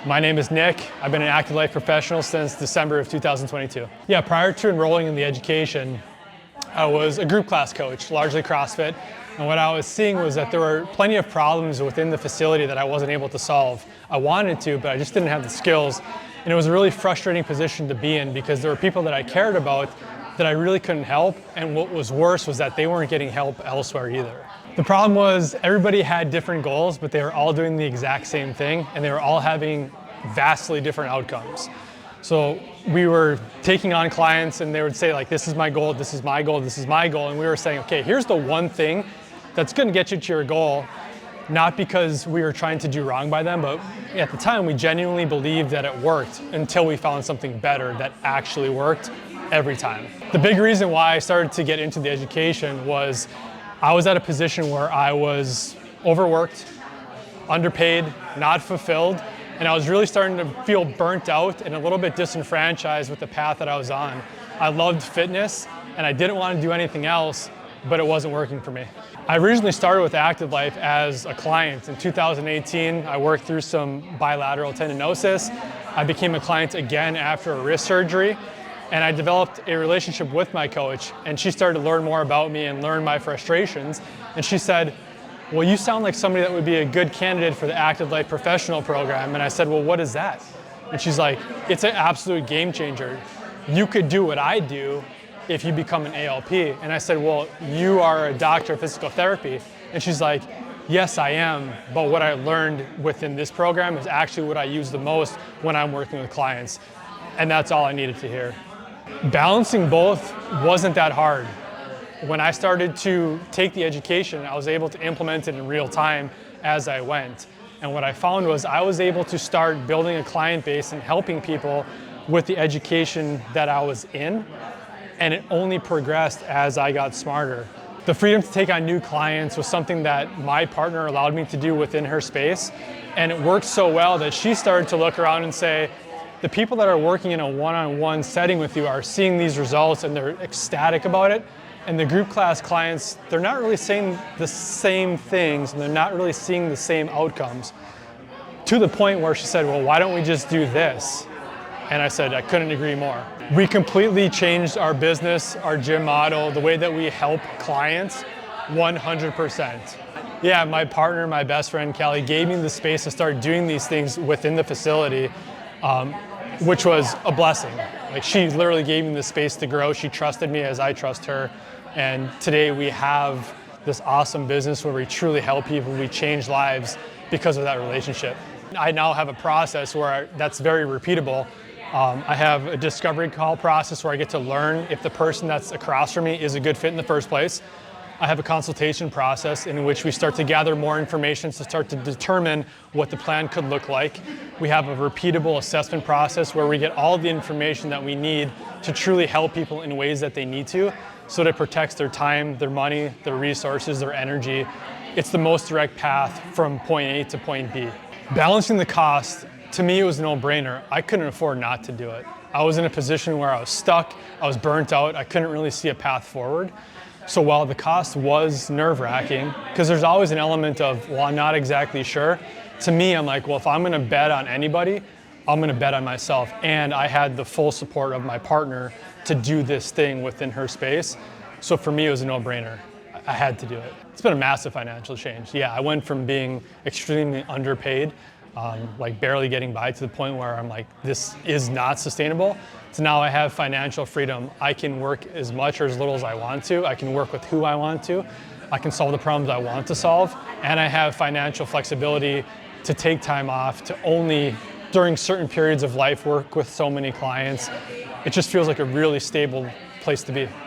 My name is Nick. I've been an active life professional since December of 2022. Yeah, prior to enrolling in the education, I was a group class coach, largely CrossFit. And what I was seeing was that there were plenty of problems within the facility that I wasn't able to solve. I wanted to, but I just didn't have the skills. And it was a really frustrating position to be in because there were people that I cared about that I really couldn't help. And what was worse was that they weren't getting help elsewhere either. The problem was everybody had different goals, but they were all doing the exact same thing, and they were all having vastly different outcomes. So we were taking on clients and they would say like, this is my goal, this is my goal, this is my goal. And we were saying, okay, here's the one thing that's gonna get you to your goal, not because we were trying to do wrong by them, but at the time we genuinely believed that it worked until we found something better that actually worked every time. The big reason why I started to get into the education was I was at a position where I was overworked, underpaid, not fulfilled, and I was really starting to feel burnt out and a little bit disenfranchised with the path that I was on. I loved fitness and I didn't want to do anything else, but it wasn't working for me. I originally started with Active Life as a client. In 2018, I worked through some bilateral tendinosis. I became a client again after a wrist surgery. And I developed a relationship with my coach, and she started to learn more about me and learn my frustrations. And she said, well, you sound like somebody that would be a good candidate for the Active Life Professional program. And I said, well, what is that? And she's like, it's an absolute game changer. You could do what I do if you become an ALP. And I said, well, you are a doctor of physical therapy. And she's like, yes, I am. But what I learned within this program is actually what I use the most when I'm working with clients. And that's all I needed to hear. Balancing both wasn't that hard. When I started to take the education, I was able to implement it in real time as I went. And what I found was I was able to start building a client base and helping people with the education that I was in, and it only progressed as I got smarter. The freedom to take on new clients was something that my partner allowed me to do within her space, and it worked so well that she started to look around and say, the people that are working in a one-on-one setting with you are seeing these results and they're ecstatic about it. And the group class clients, they're not really saying the same things and they're not really seeing the same outcomes. To the point where she said, well, why don't we just do this? And I said, I couldn't agree more. We completely changed our business, our gym model, the way that we help clients, 100%. Yeah, my partner, my best friend, Callie, gave me the space to start doing these things within the facility. Which was a blessing. Like, she literally gave me the space to grow. She trusted me as I trust her. And today we have this awesome business where we truly help people. We change lives because of that relationship. I now have a process where that's very repeatable. I have a discovery call process where I get to learn if the person that's across from me is a good fit in the first place. I have a consultation process in which we start to gather more information to start to determine what the plan could look like. We have a repeatable assessment process where we get all the information that we need to truly help people in ways that they need to, so that it protects their time, their money, their resources, their energy. It's the most direct path from point A to point B. Balancing the cost, to me, it was a no-brainer. I couldn't afford not to do it. I was in a position where I was stuck, I was burnt out, I couldn't really see a path forward. So while the cost was nerve-wracking, because there's always an element of, well, I'm not exactly sure, to me, I'm like, well, if I'm gonna bet on anybody, I'm gonna bet on myself. And I had the full support of my partner to do this thing within her space. So for me, it was a no-brainer. I had to do it. It's been a massive financial change. Yeah, I went from being extremely underpaid, like barely getting by, to the point where I'm like, this is not sustainable. So now I have financial freedom. I can work as much or as little as I want to. I can work with who I want to. I can solve the problems I want to solve. And I have financial flexibility to take time off, to only, during certain periods of life, work with so many clients. It just feels like a really stable place to be.